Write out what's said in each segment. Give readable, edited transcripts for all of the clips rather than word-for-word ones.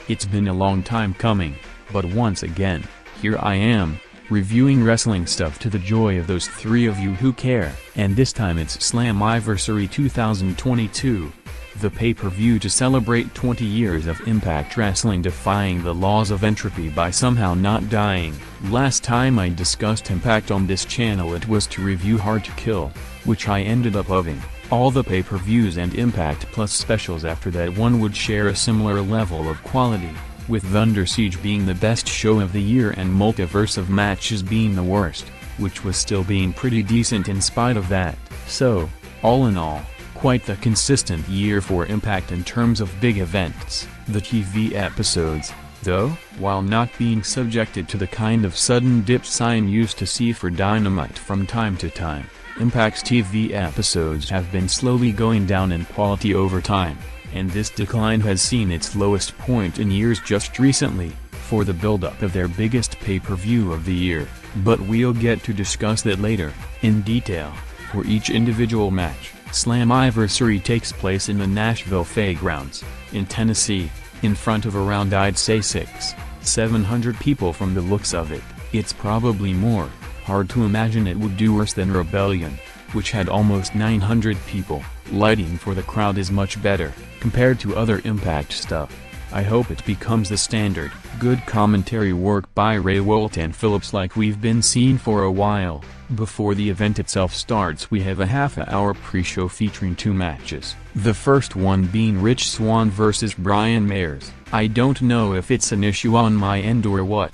It's been a long time coming, but once again, here I am, reviewing wrestling stuff to the joy of those three of you who care. And this time it's Slammiversary 2022, the pay-per-view to celebrate 20 years of Impact Wrestling defying the laws of entropy by somehow not dying. Last time I discussed Impact on this channel it was to review Hard to Kill, which I ended up loving. All the pay-per-views and Impact Plus specials after that one would share a similar level of quality, with Thunder Siege being the best show of the year and Multiverse of Matches being the worst, which was still being pretty decent in spite of that. So, all in all, quite the consistent year for Impact in terms of big events. The TV episodes, though, while not being subjected to the kind of sudden dips I'm used to see for Dynamite from time to time, Impact's TV episodes have been slowly going down in quality over time, and this decline has seen its lowest point in years just recently, for the build-up of their biggest pay-per-view of the year, but we'll get to discuss that later, in detail. For each individual match, Slammiversary takes place in the Nashville Fairgrounds, in Tennessee, in front of around I'd say 700 people from the looks of it. It's probably more. Hard to imagine it would do worse than Rebellion, which had almost 900 people. Lighting for the crowd is much better, compared to other Impact stuff. I hope it becomes the standard. Good commentary work by Ray Wolt and Phillips like we've been seeing for a while. Before the event itself starts we have a half-hour pre-show featuring two matches. The first one being Rich Swann vs Brian Myers. I don't know if it's an issue on my end or what,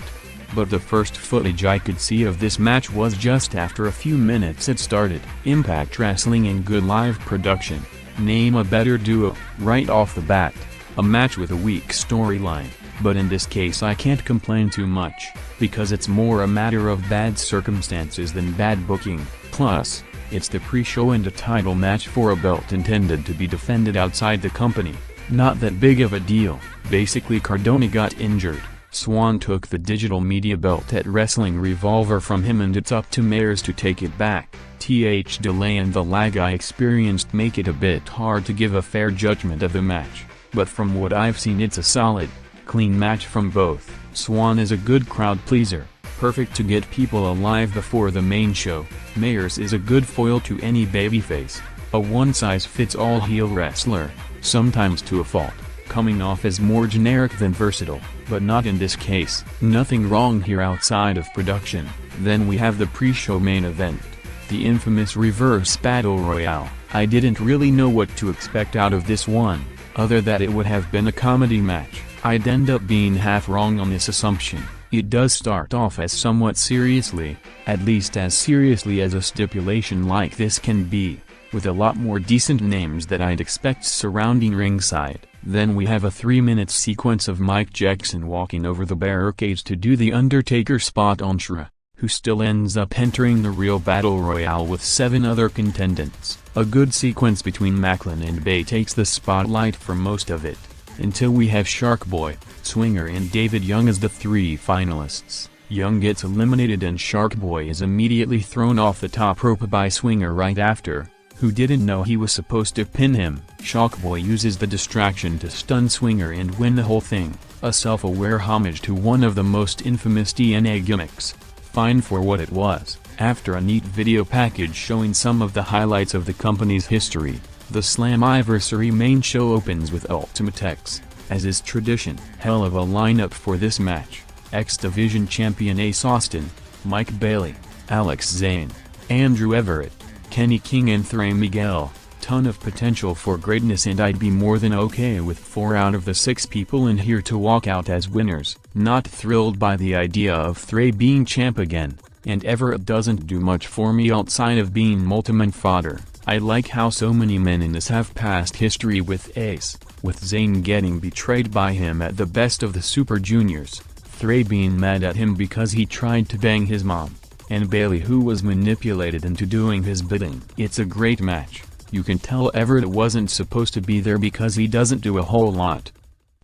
but the first footage I could see of this match was just after a few minutes it started. Impact Wrestling and good live production. Name a better duo, right off the bat. A match with a weak storyline, but in this case I can't complain too much, because it's more a matter of bad circumstances than bad booking. Plus, it's the pre-show and a title match for a belt intended to be defended outside the company. Not that big of a deal. Basically Cardona got injured. Swann took the digital media belt at Wrestling Revolver from him and it's up to Myers to take it back. Delay and the lag I experienced make it a bit hard to give a fair judgment of the match, but from what I've seen it's a solid, clean match from both. Swann is a good crowd pleaser, perfect to get people alive before the main show. Myers is a good foil to any babyface, a one-size-fits-all heel wrestler, sometimes to a fault, coming off as more generic than versatile, but not in this case. Nothing wrong here outside of production. Then we have the pre-show main event, the infamous Reverse Battle Royale. I didn't really know what to expect out of this one, other that it would have been a comedy match. I'd end up being half wrong on this assumption. It does start off as somewhat seriously, at least as seriously as a stipulation like this can be, with a lot more decent names that I'd expect surrounding ringside. Then we have a 3-minute sequence of Mike Jackson walking over the barricades to do the Undertaker spot on Shra, who still ends up entering the real Battle Royale with 7 other contendants. A good sequence between Macklin and Bay takes the spotlight for most of it, until we have Shark Boy, Swinger and David Young as the 3 finalists. Young gets eliminated and Shark Boy is immediately thrown off the top rope by Swinger right after, who didn't know he was supposed to pin him. Shark Boy uses the distraction to stun Swinger and win the whole thing, a self-aware homage to one of the most infamous TNA gimmicks. Fine for what it was. After a neat video package showing some of the highlights of the company's history, the Slammiversary main show opens with Ultimate X, as is tradition. Hell of a lineup for this match. X Division Champion Ace Austin, Mike Bailey, Alex Zane, Andrew Everett, Kenny King and Trey Miguel. Ton of potential for greatness and I'd be more than okay with 4 out of the 6 people in here to walk out as winners. Not thrilled by the idea of Trey being champ again, and Everett doesn't do much for me outside of being multi-man fodder. I like how so many men in this have past history with Ace, with Zayn getting betrayed by him at the Best of the Super Juniors, Trey being mad at him because he tried to bang his mom, and Bailey who was manipulated into doing his bidding. It's a great match. You can tell Everett wasn't supposed to be there because he doesn't do a whole lot.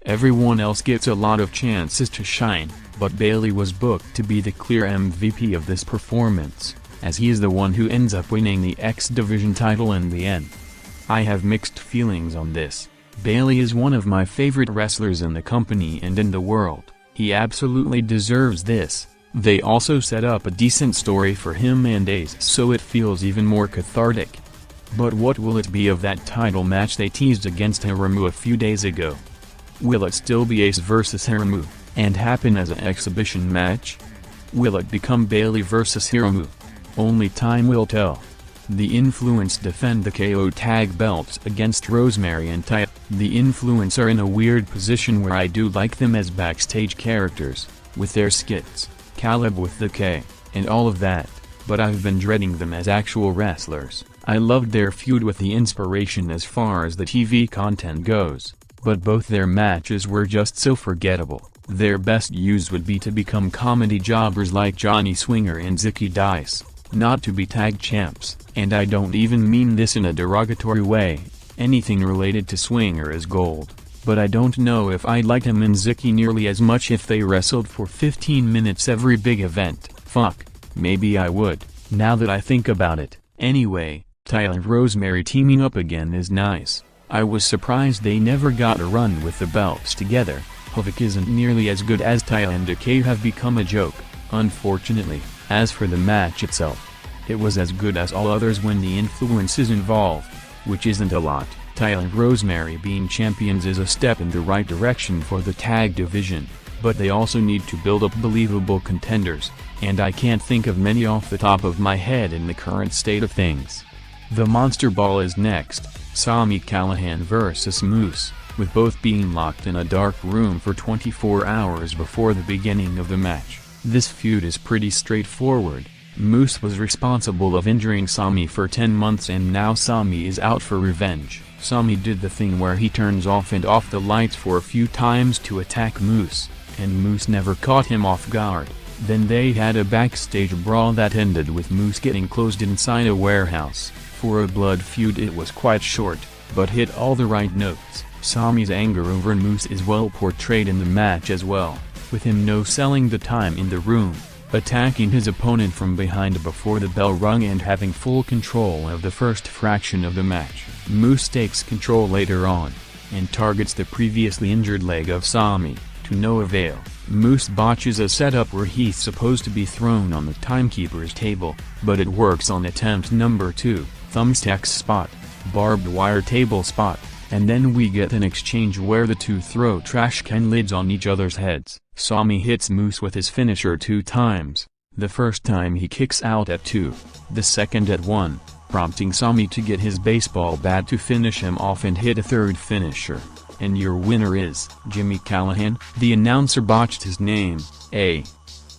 Everyone else gets a lot of chances to shine, but Bailey was booked to be the clear MVP of this performance, as he is the one who ends up winning the X Division title in the end. I have mixed feelings on this. Bailey is one of my favorite wrestlers in the company and in the world. He absolutely deserves this. They also set up a decent story for him and Ace, so it feels even more cathartic. But what will it be of that title match they teased against Hiromu a few days ago? Will it still be Ace versus Hiromu, and happen as an exhibition match? Will it become Bailey versus Hiromu? Only time will tell. The Influence defend the KO tag belts against Rosemary and Taya. The Influence are in a weird position where I do like them as backstage characters, with their skits, Caleb with the K, and all of that, but I've been dreading them as actual wrestlers. I loved their feud with the Inspiration as far as the TV content goes, but both their matches were just so forgettable. Their best use would be to become comedy jobbers like Johnny Swinger and Zicky Dice, not to be tag champs, and I don't even mean this in a derogatory way. Anything related to Swinger is gold, but I don't know if I'd like him and Zicky nearly as much if they wrestled for 15 minutes every big event. Fuck, maybe I would, now that I think about it. Anyway, Taya and Rosemary teaming up again is nice. I was surprised they never got a run with the belts together. Havoc isn't nearly as good as Taya, and Decay have become a joke, unfortunately. As for the match itself, it was as good as all others when the Influence is involved, which isn't a lot. Taya and Rosemary being champions is a step in the right direction for the tag division, but they also need to build up believable contenders, and I can't think of many off the top of my head in the current state of things. The Monster Ball is next, Sami Callihan vs Moose, with both being locked in a dark room for 24 hours before the beginning of the match. This feud is pretty straightforward. Moose was responsible of injuring Sami for 10 months and now Sami is out for revenge. Sami did the thing where he turns off and off the lights for a few times to attack Moose, and Moose never caught him off guard. Then they had a backstage brawl that ended with Moose getting closed inside a warehouse. For a blood feud it was quite short, but hit all the right notes. Sami's anger over Moose is well portrayed in the match as well, with him no-selling the time in the room, attacking his opponent from behind before the bell rung and having full control of the first fraction of the match. Moose takes control later on, and targets the previously injured leg of Sami, to no avail. Moose botches a setup where he's supposed to be thrown on the timekeeper's table, but it works on attempt number 2, thumbtacks spot, barbed wire table spot, and then we get an exchange where the two throw trash can lids on each other's heads. Sami hits Moose with his finisher 2 times, the first time he kicks out at 2, the second at 1, prompting Sami to get his baseball bat to finish him off and hit a third finisher. And your winner is Jimmy Callihan. The announcer botched his name. A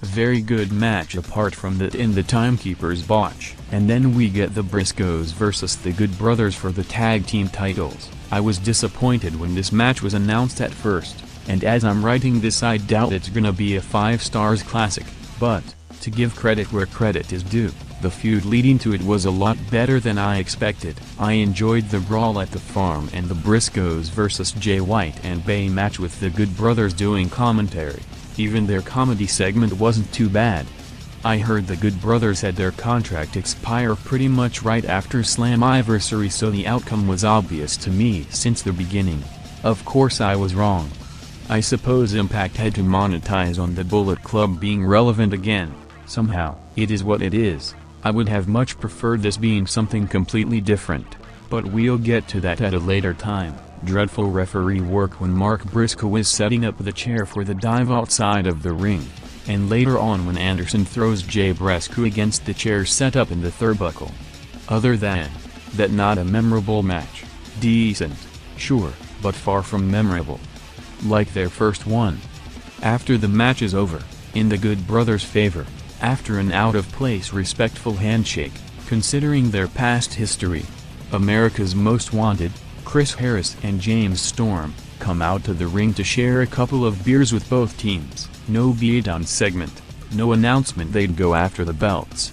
very good match apart from that in the timekeeper's botch. And then we get the Briscoes versus the Good Brothers for the tag team titles. I was disappointed when this match was announced at first, and as I'm writing this I doubt it's gonna be a 5 stars classic, but, to give credit where credit is due, the feud leading to it was a lot better than I expected. I enjoyed the brawl at the farm and the Briscoes vs Jay White and Bay match with the Good Brothers doing commentary. Even their comedy segment wasn't too bad. I heard the Good Brothers had their contract expire pretty much right after Slammiversary, so the outcome was obvious to me since the beginning. Of course I was wrong. I suppose Impact had to monetize on the Bullet Club being relevant again, somehow. It is what it is. I would have much preferred this being something completely different, but we'll get to that at a later time. Dreadful referee work when Mark Briscoe is setting up the chair for the dive outside of the ring, and later on when Anderson throws Jay Briscoe against the chair set up in the turnbuckle. Other than that, not a memorable match. Decent, sure, but far from memorable. Like their first one. After the match is over, in the Good Brothers' favor, after an out-of-place respectful handshake, considering their past history, America's Most Wanted, Chris Harris and James Storm, come out to the ring to share a couple of beers with both teams. No beatdown segment, no announcement they'd go after the belts.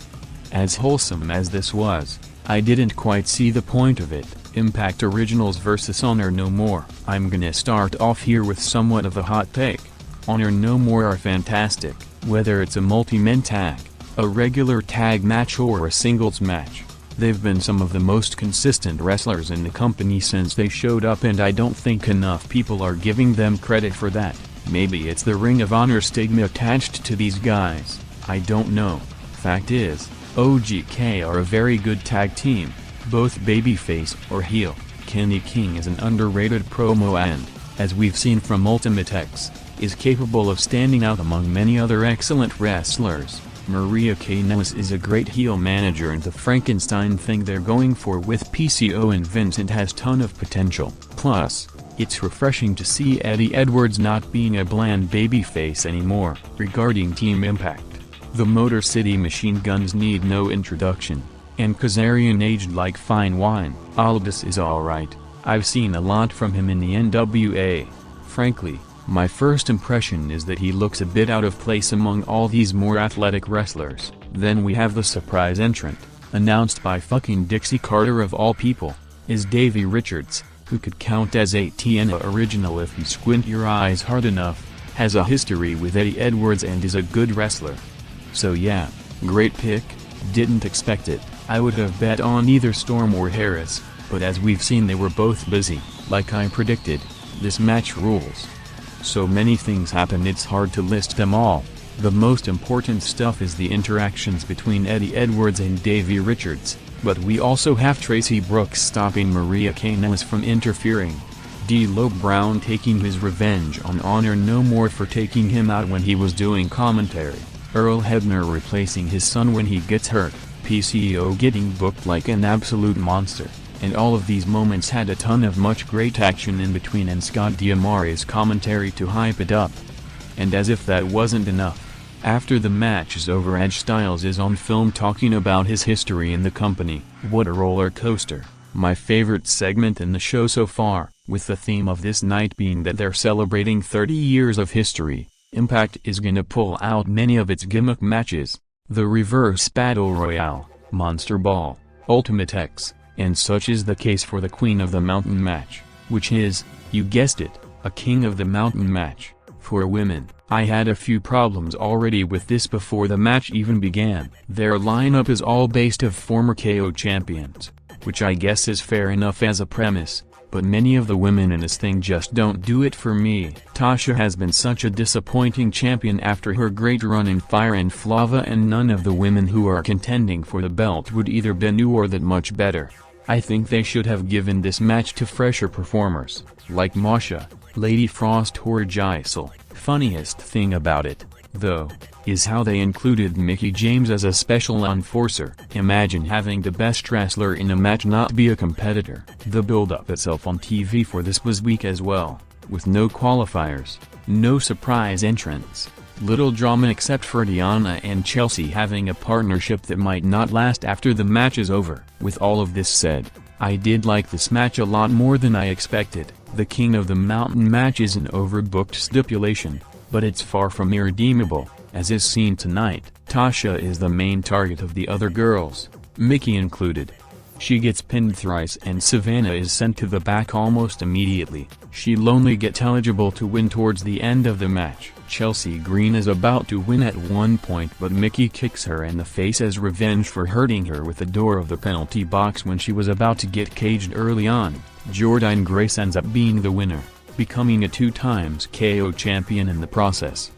As wholesome as this was, I didn't quite see the point of it. Impact Originals vs Honor No More. I'm gonna start off here with somewhat of a hot take. Honor No More are fantastic, whether it's a multi-men tag, a regular tag match or a singles match. They've been some of the most consistent wrestlers in the company since they showed up, and I don't think enough people are giving them credit for that. Maybe it's the Ring of Honor stigma attached to these guys, I don't know. Fact is, OGK are a very good tag team, both babyface or heel. Kenny King is an underrated promo and, as we've seen from Ultimate X, is capable of standing out among many other excellent wrestlers. Maria Kanellis is a great heel manager, and the Frankenstein thing they're going for with PCO and Vincent has ton of potential. Plus, it's refreshing to see Eddie Edwards not being a bland babyface anymore. Regarding Team Impact, the Motor City Machine Guns need no introduction, and Kazarian aged like fine wine. Aldis is alright, I've seen a lot from him in the NWA. Frankly, my first impression is that he looks a bit out of place among all these more athletic wrestlers. Then we have the surprise entrant, announced by fucking Dixie Carter of all people, is Davey Richards, who could count as a TNA original if you squint your eyes hard enough, has a history with Eddie Edwards and is a good wrestler. So yeah, great pick, didn't expect it. I would have bet on either Storm or Harris, but as we've seen they were both busy. Like I predicted, this match rules. So many things happen it's hard to list them all. The most important stuff is the interactions between Eddie Edwards and Davey Richards, but we also have Tracy Brooks stopping Maria Kanellis from interfering. D'Lo Brown taking his revenge on Honor No More for taking him out when he was doing commentary. Earl Hebner replacing his son when he gets hurt. PCO getting booked like an absolute monster. And all of these moments had a ton of much great action in between and Scott D'Amari's commentary to hype it up. And as if that wasn't enough, after the match is over, Edge Styles is on film talking about his history in the company. What a roller coaster. My favorite segment in the show so far, with the theme of this night being that they're celebrating 30 years of history. Impact is gonna pull out many of its gimmick matches. The Reverse Battle Royale, Monster Ball, Ultimate X. And such is the case for the Queen of the Mountain match, which is, you guessed it, a King of the Mountain match, for women. I had a few problems already with this before the match even began. Their lineup is all based of former KO champions, which I guess is fair enough as a premise, but many of the women in this thing just don't do it for me. Tasha has been such a disappointing champion after her great run in Fire and Flava, and none of the women who are contending for the belt would either be new or that much better. I think they should have given this match to fresher performers, like Masha, Lady Frost or Jisel. Funniest thing about it, though, is how they included Mickie James as a special enforcer. Imagine having the best wrestler in a match not be a competitor. The build-up itself on TV for this was weak as well, with no qualifiers, no surprise entrants. Little drama except for Deonna and Chelsea having a partnership that might not last after the match is over. With all of this said, I did like this match a lot more than I expected. The King of the Mountain match is an overbooked stipulation, but it's far from irredeemable, as is seen tonight. Tasha is the main target of the other girls, Mickie included. She gets pinned thrice and Savannah is sent to the back almost immediately. She'll only get eligible to win towards the end of the match. Chelsea Green is about to win at one point, but Mickie kicks her in the face as revenge for hurting her with the door of the penalty box when she was about to get caged early on. Jordynne Grace ends up being the winner, becoming a 2-time KO champion in the process.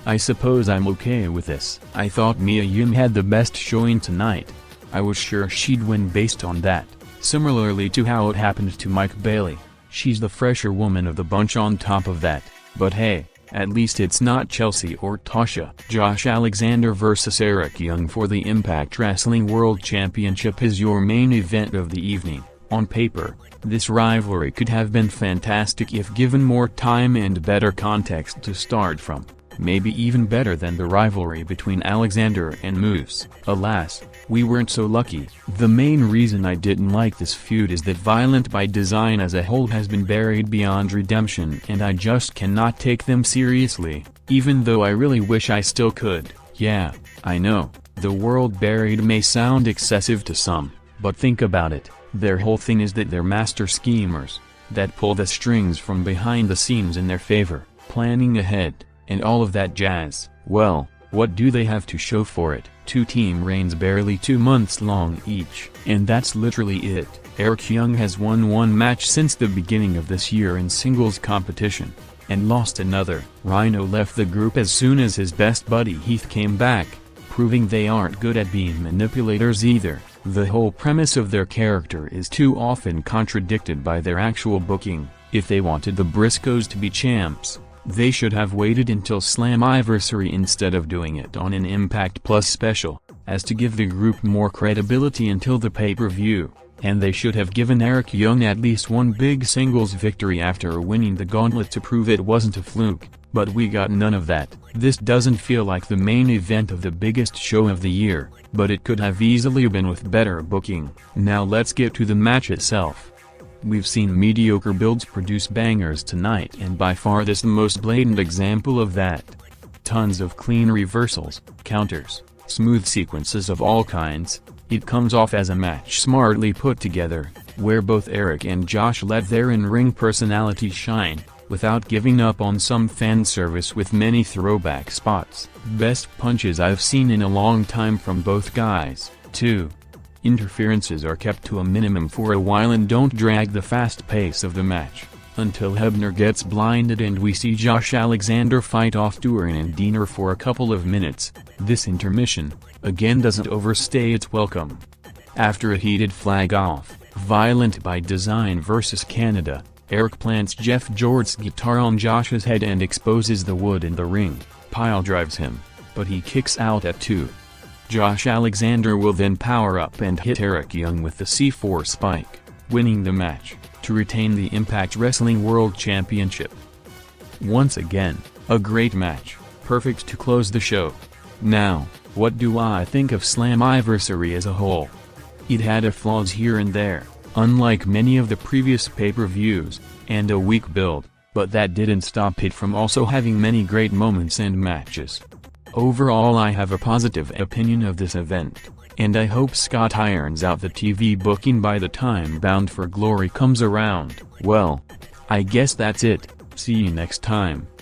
I suppose I'm okay with this. I thought Mia Yim had the best showing tonight. I was sure she'd win based on that, similarly to how it happened to Mike Bailey. She's the fresher woman of the bunch on top of that, but hey, at least it's not Chelsea or Tasha. Josh Alexander vs Eric Young for the Impact Wrestling World Championship is your main event of the evening. On paper, this rivalry could have been fantastic if given more time and better context to start from. Maybe even better than the rivalry between Alexander and Moose. Alas, we weren't so lucky. The main reason I didn't like this feud is that Violent by Design as a whole has been buried beyond redemption, and I just cannot take them seriously, even though I really wish I still could. Yeah, I know, the word buried may sound excessive to some, but think about it, their whole thing is that they're master schemers, that pull the strings from behind the scenes in their favor, planning ahead, and all of that jazz. Well, What do they have to show for it? 2 team reigns barely 2 months long each. And that's literally it. Eric Young has won 1 match since the beginning of this year in singles competition, and lost another. Rhino left the group as soon as his best buddy Heath came back, proving they aren't good at being manipulators either. The whole premise of their character is too often contradicted by their actual booking. If they wanted the Briscoes to be champs, they should have waited until Slammiversary instead of doing it on an Impact Plus special, as to give the group more credibility until the pay-per-view, and they should have given Eric Young at least 1 big singles victory after winning the gauntlet to prove it wasn't a fluke, but we got none of that. This doesn't feel like the main event of the biggest show of the year, but it could have easily been with better booking. Now let's get to the match itself. We've seen mediocre builds produce bangers tonight, and by far this the most blatant example of that. Tons of clean reversals, counters, smooth sequences of all kinds. It comes off as a match smartly put together, where both Eric and Josh let their in-ring personality shine, without giving up on some fan service with many throwback spots. Best punches I've seen in a long time from both guys, too. Interferences are kept to a minimum for a while and don't drag the fast pace of the match, until Hebner gets blinded and we see Josh Alexander fight off Duran and Diener for a couple of minutes. This intermission, again, doesn't overstay its welcome. After a heated flag-off, Violent by Design vs Canada, Eric plants Jeff Jarrett's guitar on Josh's head and exposes the wood in the ring, pile drives him, but he kicks out at 2. Josh Alexander will then power up and hit Eric Young with the C4 spike, winning the match, to retain the Impact Wrestling World Championship. Once again, a great match, perfect to close the show. Now, what do I think of Slammiversary as a whole? It had its flaws here and there, unlike many of the previous pay-per-views, and a weak build, but that didn't stop it from also having many great moments and matches. Overall, I have a positive opinion of this event, and I hope Scott irons out the TV booking by the time Bound for Glory comes around. Well, I guess that's it. See you next time.